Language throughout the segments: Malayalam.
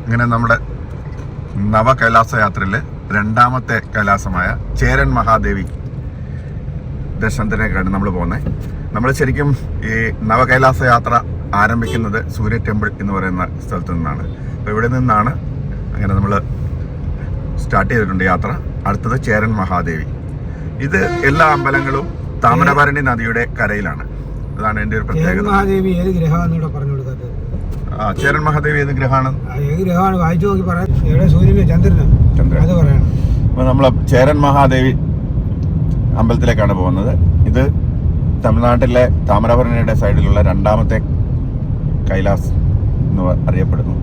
ഇങ്ങനെ നമ്മുടെ നവകൈലാസ യാത്രയിൽ രണ്ടാമത്തെ കൈലാസമായ ചേരൻ മഹാദേവി ദർശനത്തിലേക്കാണ് നമ്മൾ പോകുന്നത്. നമ്മൾ ശരിക്കും ഈ നവകൈലാസ യാത്ര ആരംഭിക്കുന്നത് സൂര്യ ടെമ്പിൾ എന്ന് പറയുന്ന സ്ഥലത്ത് നിന്നാണ്. അപ്പോൾ ഇവിടെ നിന്നാണ് അങ്ങനെ നമ്മൾ സ്റ്റാർട്ട് ചെയ്തിട്ടുണ്ട് യാത്ര. അടുത്തത് ചേരൻ മഹാദേവി. ഇത് എല്ലാ അമ്പലങ്ങളും താമരഭരണി നദിയുടെ കരയിലാണ്. അതാണ് എൻ്റെ ഒരു പ്രത്യേകത. മഹാദേവി ഏത് ഗ്രഹമാണെന്നൂടെ പറഞ്ഞു കൊടുക്കാത്തത്? ചേരൻ മഹാദേവി ഏത് ഗ്രഹമാണ്? ഏത് ഗ്രഹമാണ് വായിച്ചു നോക്കി പറയാം. എവിടെ? സൂര്യന്, ചന്ദ്രന്? അത് പറയണം. അപ്പോൾ നമ്മൾ ചേരൻ മഹാദേവി അമ്പലത്തിലേക്കാണ് പോകുന്നത്. ഇത് തമിഴ്നാട്ടിലെ താമരഭരണിയുടെ സൈഡിലുള്ള രണ്ടാമത്തെ കൈലാസ് എന്ന് അറിയപ്പെടുന്നു.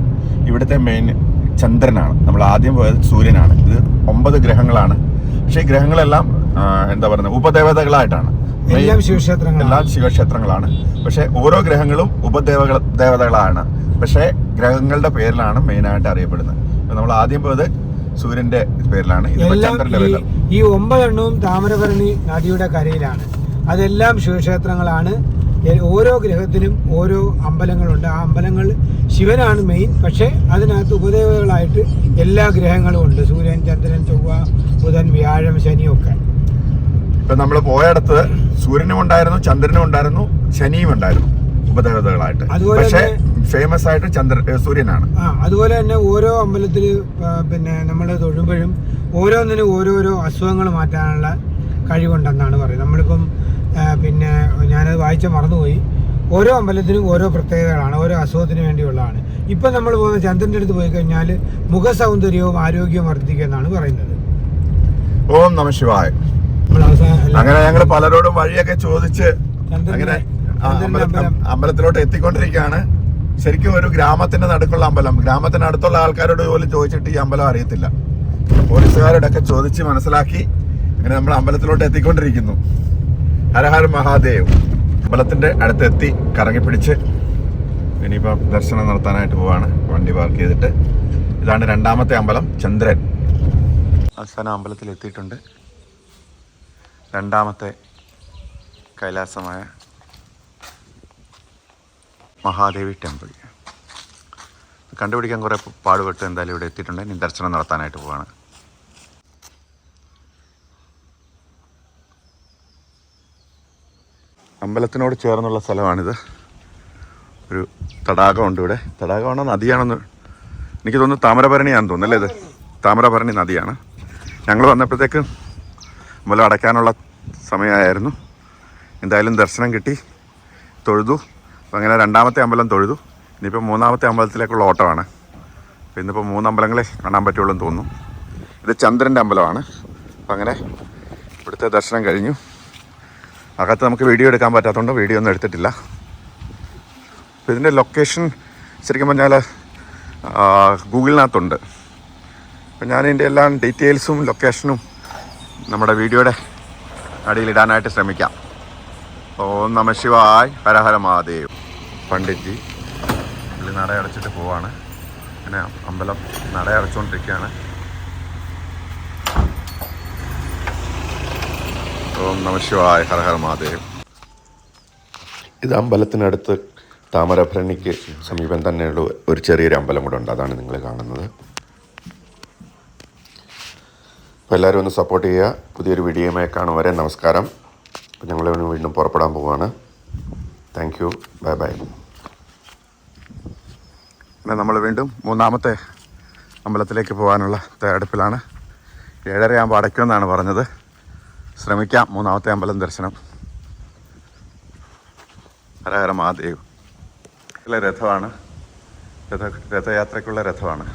ഇവിടുത്തെ മെയിൻ ചന്ദ്രനാണ്. നമ്മൾ ആദ്യം പോയത് സൂര്യനാണ്. ഇത് 9 ഗ്രഹങ്ങളാണ്. പക്ഷേ ഈ ഗ്രഹങ്ങളെല്ലാം എന്താ പറയുന്നത്, ഉപദേവതകളായിട്ടാണ്. എല്ലാം ശിവക്ഷേത്രങ്ങളാണ്. പക്ഷെ ഓരോ ഗ്രഹങ്ങളും ഉപദേവതകളാണ്. പക്ഷേ ഗ്രഹങ്ങളുടെ പേരിലാണ് മെയിനായിട്ട് അറിയപ്പെടുന്നത്. നമ്മൾ ആദ്യം പോയത് സൂര്യന്റെ പേരിലാണ്. ചന്ദ്രന്റെ പേരിലാണ്. ഈ 9 എണ്ണവും താമരഭരണി നദിയുടെ കരയിലാണ്. അതെല്ലാം ശിവക്ഷേത്രങ്ങളാണ്. ഓരോ ഗ്രഹത്തിനും ഓരോ അമ്പലങ്ങളുണ്ട്. ആ അമ്പലങ്ങൾ ശിവനാണ് മെയിൻ. പക്ഷേ അതിനകത്ത് ഉപദേവതകളായിട്ട് എല്ലാ ഗ്രഹങ്ങളും ഉണ്ട്. സൂര്യൻ, ചന്ദ്രൻ, ചൊവ്വ, ബുധൻ, വ്യാഴം, ശനിയും ഒക്കെ. ഇപ്പൊ നമ്മൾ പോയടത്ത് സൂര്യനും ഉണ്ടായിരുന്നു, ചന്ദ്രനും ഉണ്ടായിരുന്നു, ശനിയും ഉണ്ടായിരുന്നു ഉപദേവതകളായിട്ട്. പക്ഷേ ഫേമസ് ആയിട്ട് സൂര്യനാണ്. അതുപോലെ തന്നെ ഓരോ അമ്പലത്തിൽ പിന്നെ നമ്മൾ തൊഴുമ്പോഴും ഓരോന്നിനും ഓരോരോ അസുഖങ്ങൾ മാറ്റാനുള്ള കഴിവുണ്ടെന്നാണ് പറയുന്നത്. നമ്മളിപ്പം പിന്നെ ഞാനത് വായിച്ച മറന്നുപോയി. ഓരോ അമ്പലത്തിനും ഓരോ പ്രത്യേകതകളാണ്, ഓരോ അസുഖത്തിന് വേണ്ടിയുള്ളതാണ്. ഇപ്പം നമ്മൾ പോകുന്ന ചന്ദ്രൻ്റെ അടുത്ത് പോയി കഴിഞ്ഞാൽ മുഖസൗന്ദര്യവും ആരോഗ്യവും വർദ്ധിക്കുമെന്നാണ് പറയുന്നത്. ഓം നമഃ ശിവായ. അങ്ങനെ ഞങ്ങൾ പലരോടും വഴിയൊക്കെ ചോദിച്ച് അങ്ങനെ അമ്പലത്തിലോട്ട് എത്തിക്കൊണ്ടിരിക്കുകയാണ്. ശരിക്കും ഒരു ഗ്രാമത്തിന്റെ നടുക്കുള്ള അമ്പലം. ഗ്രാമത്തിനടുത്തുള്ള ആൾക്കാരോട് പോലും ചോദിച്ചിട്ട് ഈ അമ്പലം അറിയത്തില്ല. പോലീസുകാരോടൊക്കെ ചോദിച്ച് മനസ്സിലാക്കി അങ്ങനെ നമ്മൾ അമ്പലത്തിലോട്ട് എത്തിക്കൊണ്ടിരിക്കുന്നു. ഹരഹര മഹാദേവ്. അമ്പലത്തിന്റെ അടുത്തെത്തി കറങ്ങിപ്പിടിച്ച് ഇനിയിപ്പോൾ ദർശനം നടത്താനായിട്ട് പോവാണ്. വണ്ടി പാർക്ക് ചെയ്തിട്ട്. ഇതാണ് രണ്ടാമത്തെ അമ്പലം, ചന്ദ്രൻ. അവസാനം അമ്പലത്തിൽ എത്തിയിട്ടുണ്ട്. രണ്ടാമത്തെ കൈലാസമായ മഹാദേവി ടെമ്പിൾ കണ്ടുപിടിക്കാൻ കുറേ പാടുപെട്ട് എന്തായാലും ഇവിടെ എത്തിയിട്ടുണ്ട്. ഇനി ദർശനം നടത്താനായിട്ട് പോവാണ്. അമ്പലത്തിനോട് ചേർന്നുള്ള സ്ഥലമാണിത്. ഒരു തടാകമുണ്ട് ഇവിടെ. തടാകമാണോ നദിയാണെന്ന് എനിക്ക് തോന്നുന്നു. താമരഭരണിയാണെന്ന് തോന്നുന്നു അല്ലേ? ഇത് താമരഭരണി നദിയാണ്. ഞങ്ങൾ വന്നപ്പോഴത്തേക്ക് അമ്പലം അടയ്ക്കാനുള്ള സമയമായിരുന്നു. എന്തായാലും ദർശനം കിട്ടി, തൊഴുതു. അപ്പം അങ്ങനെ രണ്ടാമത്തെ അമ്പലം തൊഴുതു. ഇനിയിപ്പോൾ മൂന്നാമത്തെ അമ്പലത്തിലേക്കുള്ള ഓട്ടമാണ്. അപ്പോൾ ഇന്നിപ്പോൾ 3 അമ്പലങ്ങളെ കാണാൻ പറ്റുള്ളൂ എന്ന് തോന്നുന്നു. ഇത് ചന്ദ്രൻ്റെ അമ്പലമാണ്. അപ്പം അങ്ങനെ ഇവിടുത്തെ ദർശനം കഴിഞ്ഞു. അകത്ത് നമുക്ക് വീഡിയോ എടുക്കാൻ പറ്റാത്തതുകൊണ്ട് വീഡിയോ ഒന്നും എടുത്തിട്ടില്ല. അപ്പോൾ ഇതിൻ്റെ ലൊക്കേഷൻ ശരിക്കും പറഞ്ഞാൽ ഗൂഗിളിനകത്തുണ്ട്. അപ്പം ഞാൻ ഇതിൻ്റെ എല്ലാ ഡീറ്റെയിൽസും ലൊക്കേഷനും നമ്മുടെ വീഡിയോയുടെ അടിയിൽ ഇടാനായിട്ട് ശ്രമിക്കാം. ഓം നമഃ ശിവായ്. ഹരഹര മഹാദേവ്. പണ്ഡിറ്റ്ജി പുള്ളി നട അടച്ചിട്ട് പോവാണ്. അങ്ങനെ അമ്പലം നട അടച്ചുകൊണ്ടിരിക്കുകയാണ്. ഓം നമഃ ശിവായ്. ഹരഹര മഹാദേവ്. ഇത് അമ്പലത്തിനടുത്ത് താമരഭരണിക്ക് സമീപം തന്നെയുള്ള ഒരു ചെറിയൊരു അമ്പലം കൂടെ ഉണ്ട്. അതാണ് നിങ്ങൾ കാണുന്നത്. അപ്പോൾ എല്ലാവരും ഒന്ന് സപ്പോർട്ട് ചെയ്യുക. പുതിയൊരു വീഡിയോയുമായി കാണും വരെ നമസ്കാരം. അപ്പോൾ ഞങ്ങൾ വീണ്ടും പുറപ്പെടാൻ പോവുകയാണ്. Thank you. Bye bye. പിന്നെ നമ്മൾ വീണ്ടും മൂന്നാമത്തെ അമ്പലത്തിലേക്ക് പോകാനുള്ള തയ്യാറെടുപ്പിലാണ്. 7:30 ആകുമ്പോൾ അടയ്ക്കുമെന്നാണ് പറഞ്ഞത്. ശ്രമിക്കാം മൂന്നാമത്തെ അമ്പലം ദർശനം. ഹരഹര മഹാദേവ്. രഥമാണ്. രഥയാത്രയ്ക്കുള്ള രഥമാണ്.